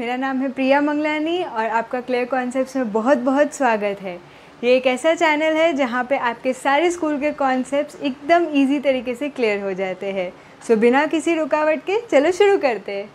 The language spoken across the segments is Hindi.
मेरा नाम है प्रिया मंगलानी और आपका क्लियर कॉन्सेप्ट्स में बहुत बहुत स्वागत है। ये एक ऐसा चैनल है जहाँ पे आपके सारे स्कूल के कॉन्सेप्ट्स एकदम इजी तरीके से क्लियर हो जाते हैं। सो बिना किसी रुकावट के चलो शुरू करते हैं।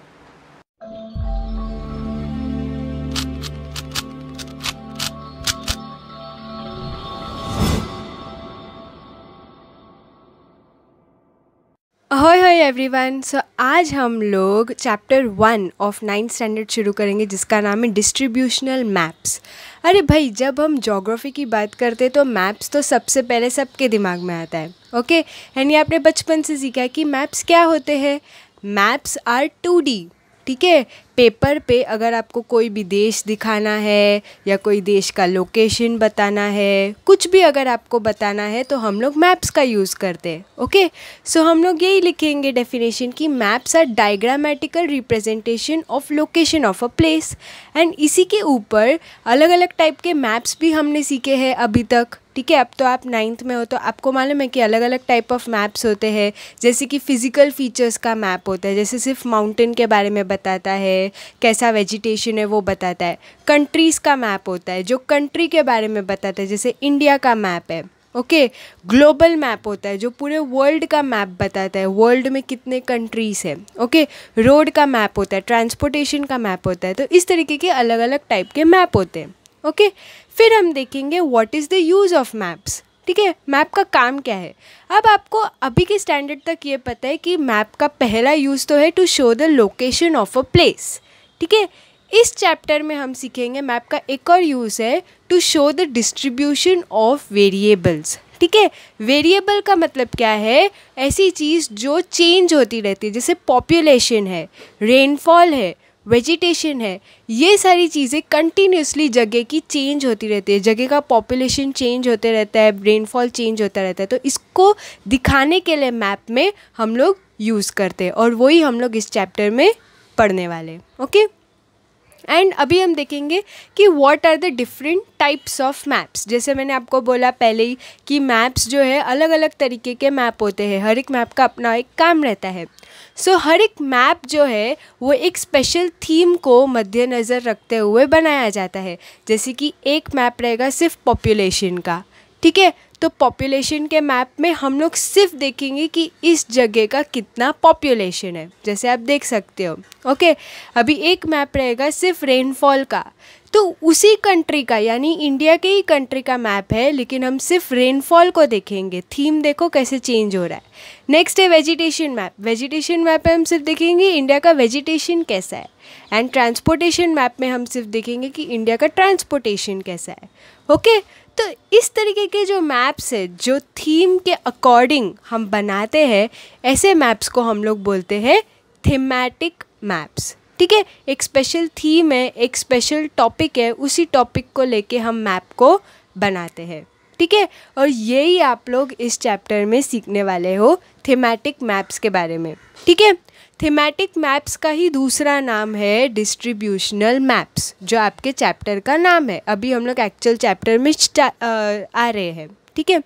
अहोय होय एवरीवन। सो आज हम लोग चैप्टर 1 ऑफ 9th स्टैंडर्ड शुरू करेंगे जिसका नाम है डिस्ट्रीब्यूशनल मैप्स। अरे भाई, जब हम ज्योग्राफी की बात करते हैं तो मैप्स तो सबसे पहले सबके दिमाग में आता है। ओके, एंड ये आपने बचपन से सीखा है कि मैप्स क्या होते हैं। मैप्स आर 2D, ठीक है। पेपर पे अगर आपको कोई भी देश दिखाना है या कोई देश का लोकेशन बताना है, कुछ भी अगर आपको बताना है तो हम लोग मैप्स का यूज़ करते हैं। ओके, सो हम लोग यही लिखेंगे डेफिनेशन कि maps are diagrammatical representation of location of a place. And इसी के ऊपर अलग अलग टाइप के मैप्स भी हमने सीखे हैं अभी तक, ठीक है। अब तो आप 9th में हो तो आपको मालूम है कि अलग अलग टाइप ऑफ मैप्स होते हैं। जैसे कि फिज़िकल फीचर्स का मैप होता है, जैसे सिर्फ माउंटेन के बारे में बताता है, कैसा वेजिटेशन है वो बताता है। कंट्रीज़ का मैप होता है जो कंट्री के बारे में बताता है, जैसे इंडिया का मैप है। ओके, ग्लोबल मैप होता है जो पूरे वर्ल्ड का मैप बताता है, वर्ल्ड में कितने कंट्रीज़ हैं। ओके, रोड का मैप होता है, ट्रांसपोर्टेशन का मैप होता है। तो इस तरीके के अलग अलग टाइप के मैप होते हैं। ओके, फिर हम देखेंगे what is the use of maps, ठीक है। मैप का काम क्या है। अब आपको अभी के स्टैंडर्ड तक ये पता है कि मैप का पहला यूज़ तो है to show the location of a place, ठीक है। इस चैप्टर में हम सीखेंगे मैप का एक और यूज़ है to show the distribution of variables, ठीक है। वेरिएबल का मतलब क्या है, ऐसी चीज़ जो चेंज होती रहती है, जैसे पॉपुलेशन है, रेनफॉल है, वेजिटेशन है। ये सारी चीज़ें कंटिन्यूसली जगह की चेंज होती रहती है, जगह का पॉपुलेशन चेंज होते रहता है, रेनफॉल चेंज होता रहता है। तो इसको दिखाने के लिए मैप में हम लोग यूज़ करते हैं और वही हम लोग इस चैप्टर में पढ़ने वाले। ओके, एंड अभी हम देखेंगे कि what are the different types of maps. जैसे मैंने आपको बोला पहले ही कि मैप्स जो है अलग अलग तरीके के मैप होते हैं, हर एक मैप का अपना एक काम रहता है। सो हर एक मैप जो है वो एक स्पेशल थीम को मद्देनज़र रखते हुए बनाया जाता है। जैसे कि एक मैप रहेगा सिर्फ पॉपुलेशन का, ठीक है। तो पॉपुलेशन के मैप में हम लोग सिर्फ देखेंगे कि इस जगह का कितना पॉपुलेशन है, जैसे आप देख सकते हो। ओके, अभी एक मैप रहेगा सिर्फ रेनफॉल का, तो उसी कंट्री का यानी इंडिया के ही कंट्री का मैप है, लेकिन हम सिर्फ रेनफॉल को देखेंगे। थीम देखो कैसे चेंज हो रहा है। नेक्स्ट है वेजिटेशन मैप। वेजिटेशन मैप में हम सिर्फ देखेंगे इंडिया का वेजिटेशन कैसा है। एंड ट्रांसपोर्टेशन मैप में हम सिर्फ देखेंगे कि इंडिया का ट्रांसपोर्टेशन कैसा है। ओके, तो इस तरीके के जो मैप्स है जो थीम के अकॉर्डिंग हम बनाते हैं, ऐसे मैप्स को हम लोग बोलते हैं थीमेटिक मैप्स, ठीक है। एक स्पेशल थीम है, एक स्पेशल टॉपिक है, उसी टॉपिक को लेके हम मैप को बनाते हैं, ठीक है। और यही आप लोग इस चैप्टर में सीखने वाले हो, थीमेटिक मैप्स के बारे में, ठीक है। थीमेटिक मैप्स का ही दूसरा नाम है डिस्ट्रीब्यूशनल मैप्स, जो आपके चैप्टर का नाम है। अभी हम लोग एक्चुअल चैप्टर में आ रहे हैं, ठीक है।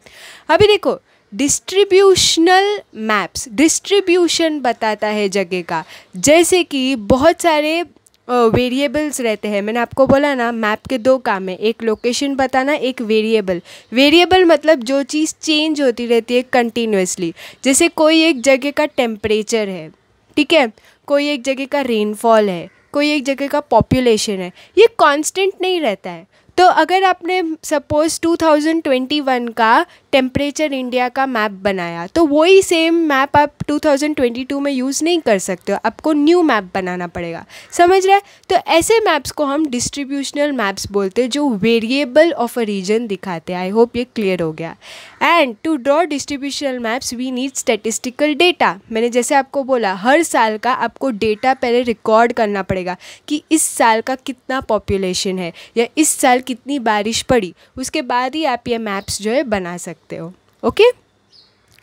अभी देखो, डिस्ट्रीब्यूशनल मैप्स डिस्ट्रीब्यूशन बताता है जगह का। जैसे कि बहुत सारे वेरिएबल्स रहते हैं। मैंने आपको बोला ना, मैप के दो काम है, एक लोकेशन बताना, एक वेरिएबल। वेरिएबल मतलब जो चीज़ चेंज होती रहती है कंटिन्यूसली। जैसे कोई एक जगह का टेम्परेचर है, ठीक है, कोई एक जगह का रेनफॉल है, कोई एक जगह का पॉपुलेशन है, ये कांस्टेंट नहीं रहता है। तो अगर आपने सपोज़ 2021 का टेम्परेचर इंडिया का मैप बनाया, तो वही सेम मैप आप 2022 में यूज़ नहीं कर सकते हो, आपको न्यू मैप बनाना पड़ेगा। समझ रहे हैं? तो ऐसे मैप्स को हम डिस्ट्रीब्यूशनल मैप्स बोलते हैं जो वेरिएबल ऑफ अ रीजन दिखाते हैं। आई होप ये क्लियर हो गया। And to draw distributional maps we need statistical data. मैंने जैसे आपको बोला, हर साल का आपको डेटा पहले रिकॉर्ड करना पड़ेगा कि इस साल का कितना पॉपुलेशन है या इस साल कितनी बारिश पड़ी, उसके बाद ही आप ये मैप्स जो है बना सकते हो। ओके,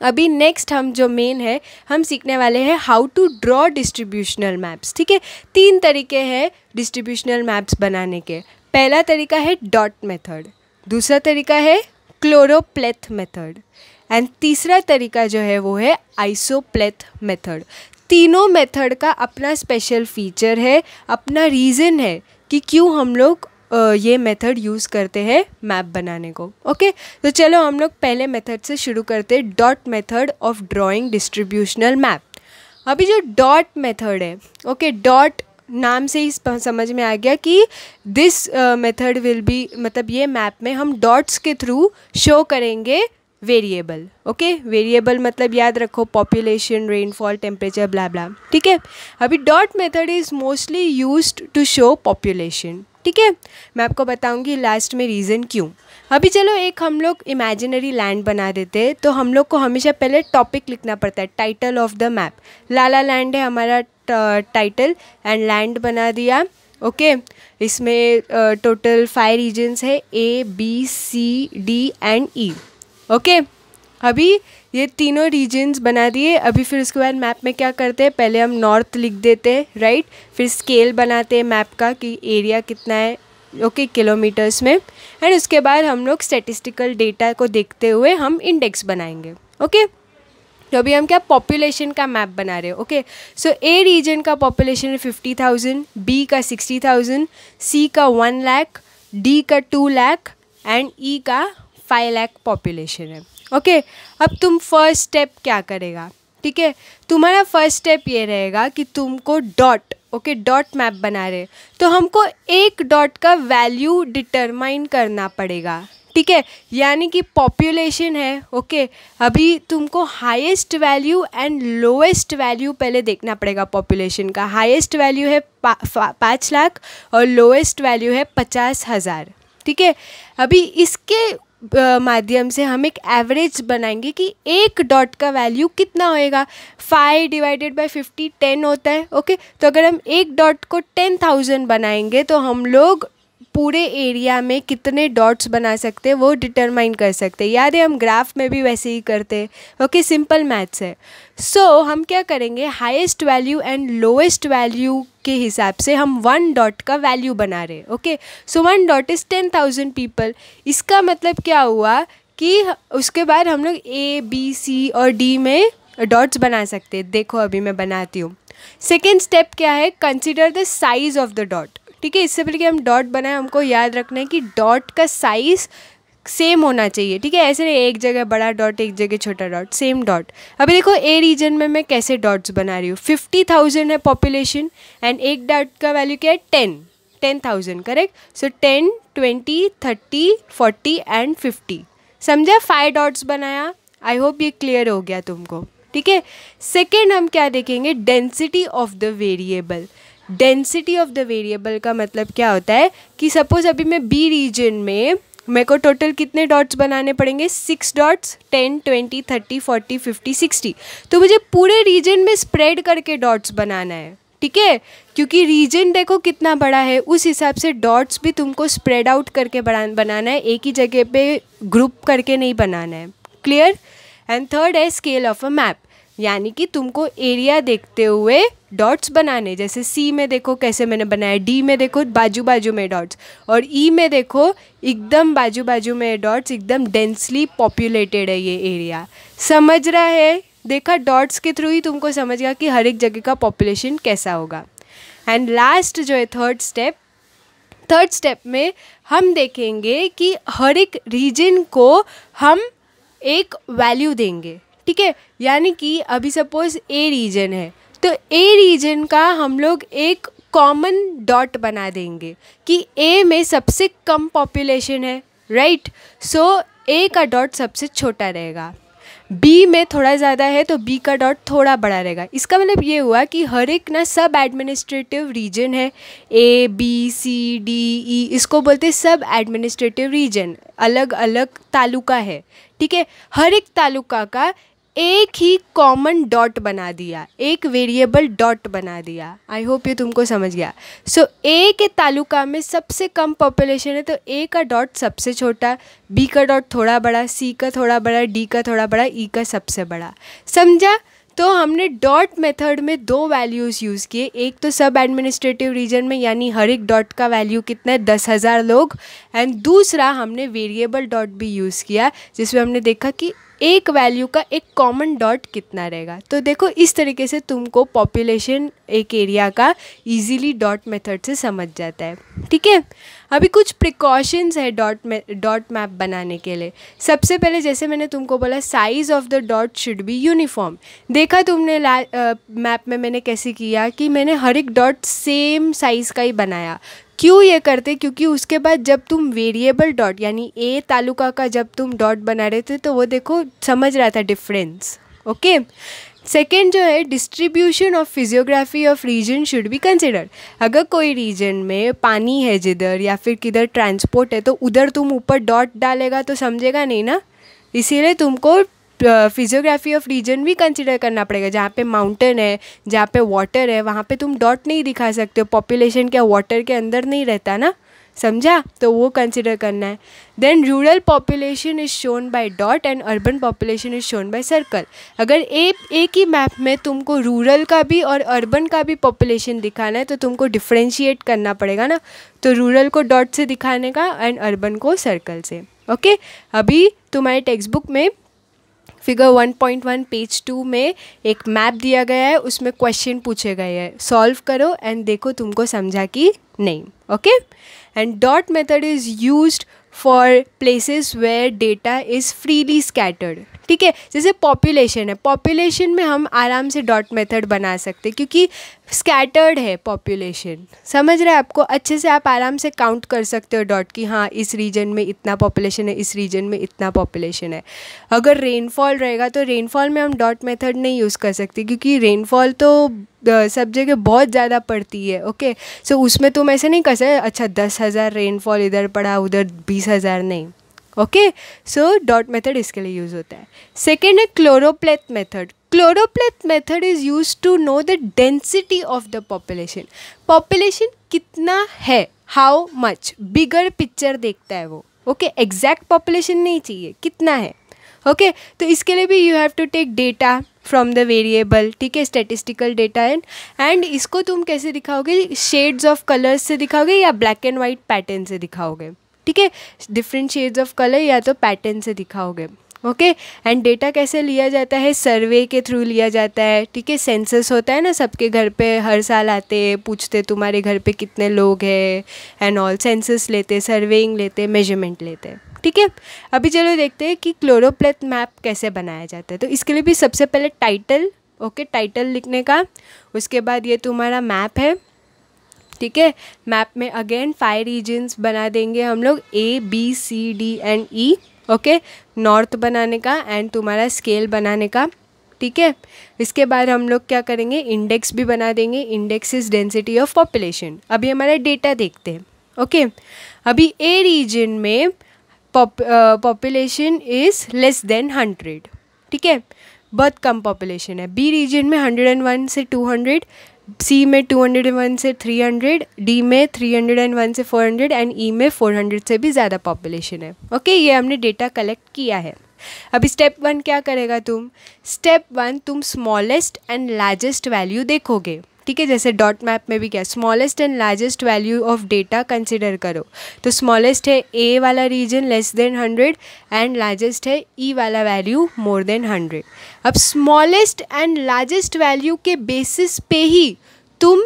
अभी नेक्स्ट हम जो मेन है हम सीखने वाले हैं how to draw distributional maps, ठीक है। 3 तरीके हैं डिस्ट्रीब्यूशनल मैप्स बनाने के। पहला तरीका है डॉट मेथड, दूसरा तरीका है क्लोरोप्लेथ मेथड, एंड तीसरा तरीका जो है वो है आइसोप्लेथ मेथड। तीनों मेथड का अपना स्पेशल फीचर है, अपना रीज़न है कि क्यों हम लोग ये मेथड यूज़ करते हैं मैप बनाने को। ओके, तो चलो हम लोग पहले मेथड से शुरू करते हैं, dot method of drawing distributional map. अभी जो डॉट मेथड है, ओके, डॉट नाम से ही समझ में आ गया कि दिस मेथड विल बी, मतलब ये मैप में हम डॉट्स के थ्रू शो करेंगे वेरिएबल। ओके, वेरिएबल मतलब याद रखो population, rainfall, temperature, blah blah. ठीक है, अभी dot method is mostly used to show population. ठीक है, मैं आपको बताऊंगी लास्ट में रीज़न क्यों। अभी चलो एक हम लोग इमेजिनरी लैंड बना देते हैं, तो हम लोग को हमेशा पहले टॉपिक लिखना पड़ता है, title of the map. Lala land है हमारा टाइटल, एंड लैंड बना दिया। ओके, इसमें टोटल 5 रीजन्स है, A, B, C, D and E। Okay, अभी ये तीनों रीजन्स बना दिए। अभी फिर उसके बाद मैप में क्या करते हैं, पहले हम नॉर्थ लिख देते हैं, राइट। फिर स्केल बनाते हैं मैप का कि एरिया कितना है, ओके, किलोमीटर्स में। एंड उसके बाद हम लोग स्टैटिस्टिकल डेटा को देखते हुए हम इंडेक्स बनाएंगे। ओके, तो अभी हम क्या पॉपुलेशन का मैप बना रहे हैं। ओके, सो ए रीजन का पॉपुलेशन है 50,000, बी का 60,000, सी का 1 लाख, डी का 2 लाख एंड ई का 5 लाख पॉपुलेशन है। ओके, अब तुम फर्स्ट स्टेप क्या करेगा, ठीक है, तुम्हारा फर्स्ट स्टेप ये रहेगा कि तुमको डॉट, ओके, डॉट मैप बना रहे, तो हमको एक डॉट का वैल्यू डिटरमाइन करना पड़ेगा। ठीक है, यानी कि पॉपुलेशन है। ओके, अभी तुमको highest value and lowest value पहले देखना पड़ेगा पॉपुलेशन का। हाईएस्ट वैल्यू है 5 लाख और लोएस्ट वैल्यू है 50,000। ठीक है, अभी इसके माध्यम से हम एक एवरेज बनाएंगे कि एक डॉट का वैल्यू कितना होएगा। 5 डिवाइडेड बाय 50 10 होता है। ओके, तो अगर हम एक डॉट को 10,000 बनाएंगे तो हम लोग पूरे एरिया में कितने डॉट्स बना सकते हैं वो डिटरमाइन कर सकते हैं। याद है, हम ग्राफ में भी वैसे ही करते हैं। ओके, सिंपल मैथ्स है। सो हम क्या करेंगे, highest value and lowest value के हिसाब से हम 1 डॉट का वैल्यू बना रहे हैं। Okay, so 1 dot is 10,000 people. इसका मतलब क्या हुआ कि उसके बाद हम लोग A, B, C और D में डॉट्स बना सकते हैं। देखो अभी मैं बनाती हूँ। सेकेंड स्टेप क्या है, consider the size of the dot. ठीक है, इससे पहले कि हम डॉट बनाए हमको याद रखना है कि डॉट का साइज़ सेम होना चाहिए। ठीक है, ऐसे नहीं एक जगह बड़ा डॉट एक जगह छोटा डॉट, सेम डॉट। अभी देखो ए रीजन में मैं कैसे डॉट्स बना रही हूँ। 50,000 है पॉपुलेशन एंड एक डॉट का वैल्यू क्या है 10,000, करेक्ट। So 10, 20, 30, 40 and 50। समझा, 5 डॉट्स बनाया। आई होप ये क्लियर हो गया तुमको। ठीक है, सेकेंड हम क्या देखेंगे, density of the variable. Density of the variable का मतलब क्या होता है कि सपोज अभी मैं बी रीजन में मेरे को टोटल कितने डॉट्स बनाने पड़ेंगे, 6 डॉट्स, 10, 20, 30, 40, 50, 60। तो मुझे पूरे रीजन में स्प्रेड करके डॉट्स बनाना है। ठीक है, क्योंकि रीजन देखो कितना बड़ा है, उस हिसाब से डॉट्स भी तुमको स्प्रेड आउट करके बनाना है, एक ही जगह पे ग्रुप करके नहीं बनाना है। क्लियर। एंड थर्ड है स्केल ऑफ अ मैप, यानी कि तुमको एरिया देखते हुए डॉट्स बनाने। जैसे सी में देखो कैसे मैंने बनाया, डी में देखो बाजू बाजू में डॉट्स, और ई में देखो एकदम बाजू बाजू में डॉट्स, एकदम डेंसली पॉपुलेटेड है ये एरिया। समझ रहा है, देखा, डॉट्स के थ्रू ही तुमको समझ गया कि हर एक जगह का पॉपुलेशन कैसा होगा। एंड लास्ट जो है थर्ड स्टेप में हम देखेंगे कि हर एक रीजन को हम एक वैल्यू देंगे। ठीक है, यानी कि अभी सपोज ए रीजन है तो ए रीजन का हम लोग एक कॉमन डॉट बना देंगे कि ए में सबसे कम पॉपुलेशन है, राइट। सो ए का डॉट सबसे छोटा रहेगा, बी में थोड़ा ज़्यादा है तो बी का डॉट थोड़ा बड़ा रहेगा। इसका मतलब ये हुआ कि हर एक ना सब एडमिनिस्ट्रेटिव रीजन है, A, B, C, D, E, इसको बोलते हैं सब एडमिनिस्ट्रेटिव रीजन, अलग अलग तालुका है। ठीक है, हर एक तालुका का एक ही कॉमन डॉट बना दिया, एक वेरिएबल डॉट बना दिया। आई होप ये तुमको समझ गया। सो ए के तालुका में सबसे कम पॉपुलेशन है तो ए का डॉट सबसे छोटा, बी का डॉट थोड़ा बड़ा, सी का थोड़ा बड़ा, डी का थोड़ा बड़ा, ई का सबसे बड़ा। समझा। तो हमने डॉट मेथड में 2 वैल्यूज़ यूज़ किए, एक तो सब एडमिनिस्ट्रेटिव रीजन में यानी हर एक डॉट का वैल्यू कितना है 10,000 लोग, एंड दूसरा हमने वेरिएबल डॉट भी यूज़ किया जिसमें हमने देखा कि एक वैल्यू का एक कॉमन डॉट कितना रहेगा। तो देखो इस तरीके से तुमको पॉपुलेशन एक एरिया का इजीली डॉट मेथड से समझ जाता है, ठीक है। अभी कुछ प्रिकॉशंस है डॉट मैप बनाने के लिए। सबसे पहले जैसे मैंने तुमको बोला size of the dot should be uniform. देखा तुमने मैप में मैंने कैसे किया कि मैंने हर एक डॉट सेम साइज़ का ही बनाया। क्यों ये करते, क्योंकि उसके बाद जब तुम वेरिएबल डॉट यानी ए तालुका का जब तुम डॉट बना रहे थे तो वो देखो समझ रहा था डिफरेंस, ओके। सेकेंड जो है distribution of physiography of region should be consider. अगर कोई रीजन में पानी है जिधर या फिर किधर ट्रांसपोर्ट है तो उधर तुम ऊपर डॉट डालेगा तो समझेगा नहीं ना, इसीलिए तुमको फिजियोग्राफी ऑफ रीजन भी कंसिडर करना पड़ेगा। जहाँ पे माउंटेन है, जहाँ पे वाटर है, वहाँ पे तुम डॉट नहीं दिखा सकते हो, पॉपुलेशन क्या वाटर के अंदर नहीं रहता ना, समझा, तो वो कंसिडर करना है। Then rural population is shown by dot and urban population is shown by circle. अगर एक ही मैप में तुमको रूरल का भी और अर्बन का भी पॉपुलेशन दिखाना है तो तुमको डिफ्रेंशिएट करना पड़ेगा ना, तो रूरल को डॉट से दिखाने का एंड अर्बन को सर्कल से, ओके। अभी तुम्हारे टेक्स्ट बुक में फिगर 1.1 पेज 2 में एक मैप दिया गया है, उसमें क्वेश्चन पूछे गए हैं, सॉल्व करो एंड देखो तुमको समझा कि नहीं, okay. And dot method is used for places where data is freely scattered, ठीक है। जैसे पॉपुलेशन है, पॉपुलेशन में हम आराम से डॉट मेथड बना सकते हैं क्योंकि स्कैटर्ड है पॉपुलेशन, समझ रहे हैं आपको, अच्छे से आप आराम से काउंट कर सकते हो डॉट की, हाँ इस रीजन में इतना पॉपुलेशन है, इस रीजन में इतना पॉपुलेशन है। अगर रेनफॉल रहेगा तो रेनफॉल में हम डॉट मेथड नहीं यूज़ कर सकते क्योंकि रेनफॉल तो सब जगह बहुत ज़्यादा पड़ती है, ओके। सो उसमें तुम ऐसे नहीं कर सकते अच्छा 10,000 रेनफॉल इधर पड़ा उधर 20,000 नहीं, ओके। सो डॉट मेथड इसके लिए यूज़ होता है। सेकेंड है choropleth method. Choropleth method is use to know the density of the population. Population कितना है, हाउ मच, बिगर पिक्चर देखता है वो, ओके। एग्जैक्ट पॉपुलेशन नहीं चाहिए, कितना है, ओके। तो इसके लिए भी you have to take data from the variable, ठीक है, स्टेटिस्टिकल डेटा एंड इसको तुम कैसे दिखाओगे, शेड्स ऑफ कलर्स से दिखाओगे या ब्लैक एंड वाइट पैटर्न से दिखाओगे, ठीक है, डिफरेंट शेड्स ऑफ कलर या तो पैटर्न से दिखाओगे, ओके। एंड डेटा कैसे लिया जाता है, सर्वे के थ्रू लिया जाता है, ठीक है। सेंसस होता है ना, सबके घर पे हर साल आते पूछते तुम्हारे घर पे कितने लोग हैं एंड ऑल, सेंसस लेते, सर्वेइंग लेते, मेजरमेंट लेते, ठीक है। अभी चलो देखते हैं कि क्लोरोप्लेथ मैप कैसे बनाया जाता है। तो इसके लिए भी सबसे पहले टाइटल, ओके, टाइटल लिखने का, उसके बाद ये तुम्हारा मैप है, ठीक है। मैप में अगेन 5 रीजन्स बना देंगे हम लोग, A, B, C, D and E, okay. North बनाने का एंड तुम्हारा स्केल बनाने का, ठीक है। इसके बाद हम लोग क्या करेंगे, इंडेक्स भी बना देंगे, index is density of population. अभी हमारा डेटा देखते हैं, ओके। अभी A रीजन में पॉपुलेशन इज़ लेस देन 100, ठीक है, बहुत कम पॉपुलेशन है। B रीजन में 101 से 200, C में 201 से 300, D में 301 से 400 एंड E में 400 से भी ज़्यादा पॉपुलेशन है, ओके। ये हमने डेटा कलेक्ट किया है। अभी स्टेप 1 क्या करेगा तुम, स्टेप 1 तुम स्मॉलेस्ट एंड लार्जेस्ट वैल्यू देखोगे, ठीक है। जैसे डॉट मैप में भी क्या, smallest and largest value of data consider करो। तो स्मॉलेस्ट है A वाला region less than 100 and largest है E वाला वैल्यू मोर देन 100। अब स्मॉलेस्ट एंड लार्जेस्ट वैल्यू के बेसिस पे ही तुम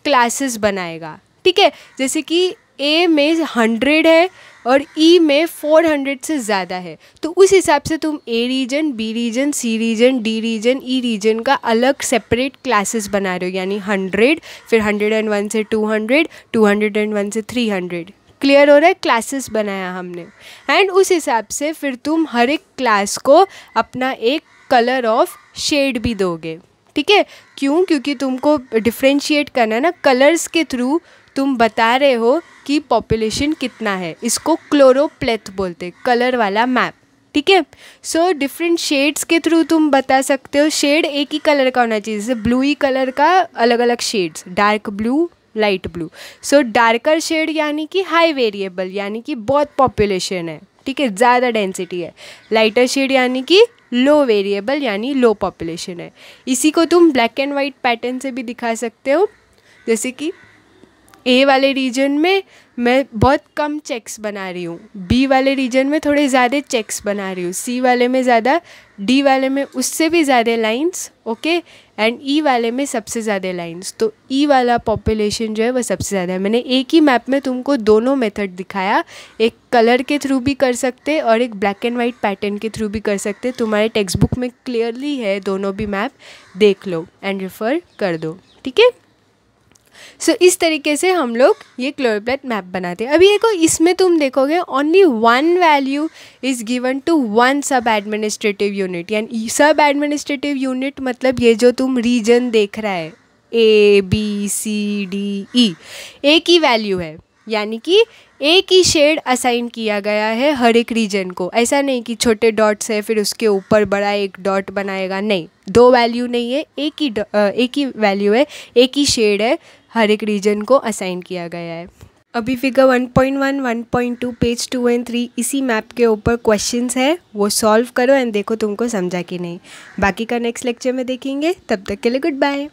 क्लासेस बनाएगा, ठीक है। जैसे कि A में 100 है और E में 400 से ज़्यादा है, तो उस हिसाब से तुम A region, B region, C region, D region, E region का अलग सेपरेट क्लासेस बना रहे हो, यानी 100, फिर 101 से 200, 201 से 300। क्लियर हो रहा है, क्लासेस बनाया हमने एंड उस हिसाब से फिर तुम हर एक क्लास को अपना एक कलर ऑफ शेड भी दोगे, ठीक है। क्यों, क्योंकि तुमको डिफ्रेंशिएट करना है ना, कलर्स के थ्रू तुम बता रहे हो कि पॉपुलेशन कितना है। इसको क्लोरोप्लेथ बोलते, कलर वाला मैप, ठीक है। सो डिफरेंट शेड्स के थ्रू तुम बता सकते हो। शेड एक ही कलर का होना चाहिए, जैसे ब्लू ही कलर का अलग अलग shades, dark blue, light blue. So darker shade यानी कि हाई वेरिएबल, यानी कि बहुत पॉपुलेशन है, ठीक है, ज़्यादा डेंसिटी है। लाइटर शेड यानी कि लो वेरिएबल, यानी लो पॉपुलेशन है। इसी को तुम ब्लैक एंड वाइट पैटर्न से भी दिखा सकते हो, जैसे कि ए वाले रीजन में मैं बहुत कम चेक्स बना रही हूँ, बी वाले रीजन में थोड़े ज़्यादा चेक्स बना रही हूँ, सी वाले में ज़्यादा, डी वाले में उससे भी ज़्यादा लाइंस, ओके, एंड ई वाले में सबसे ज़्यादा लाइंस। तो ई वाला पॉपुलेशन जो है वो सबसे ज़्यादा है। मैंने एक ही मैप में तुमको दोनों मेथड दिखाया, एक कलर के थ्रू भी कर सकते और एक ब्लैक एंड वाइट पैटर्न के थ्रू भी कर सकते। तुम्हारे टेक्स्ट बुक में क्लियरली है, दोनों भी मैप देख लो एंड रेफ़र कर दो, ठीक है। सो इस तरीके से हम लोग ये क्लोरोप्लेट मैप बनाते हैं। अभी देखो इसमें तुम देखोगे only one value is given to one sub administrative unit, यानी सब एडमिनिस्ट्रेटिव यूनिट मतलब ये जो तुम रीजन देख रहा है A B C D E, एक ही वैल्यू है, यानी कि एक ही शेड असाइन किया गया है हर एक रीजन को। ऐसा नहीं कि छोटे डॉट्स है फिर उसके ऊपर बड़ा एक डॉट बनाएगा, नहीं, दो वैल्यू नहीं है, एक ही वैल्यू है, एक ही शेड है, हर एक रीजन को असाइन किया गया है। अभी फिगर 1.1, 1.2, पेज 2 एंड 3 इसी मैप के ऊपर क्वेश्चंस है, वो सॉल्व करो एंड देखो तुमको समझा कि नहीं। बाकी का नेक्स्ट लेक्चर में देखेंगे, तब तक के लिए गुड बाय।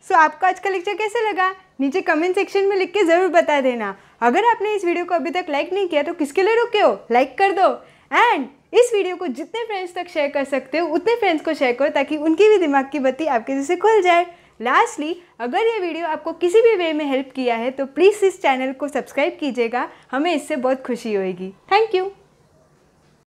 सो आपको आज का लेक्चर कैसे लगा नीचे कमेंट सेक्शन में लिख के ज़रूर बता देना। अगर आपने इस वीडियो को अभी तक लाइक नहीं किया तो किसके लिए रुके हो, लाइक कर दो एंड इस वीडियो को जितने फ्रेंड्स तक शेयर कर सकते हो उतने फ्रेंड्स को शेयर करो ताकि उनकी भी दिमाग की बत्ती आपके जैसे खुल जाए। लास्टली, अगर ये वीडियो आपको किसी भी वे में हेल्प किया है तो प्लीज़ इस चैनल को सब्सक्राइब कीजिएगा, हमें इससे बहुत खुशी होगी। Thank you.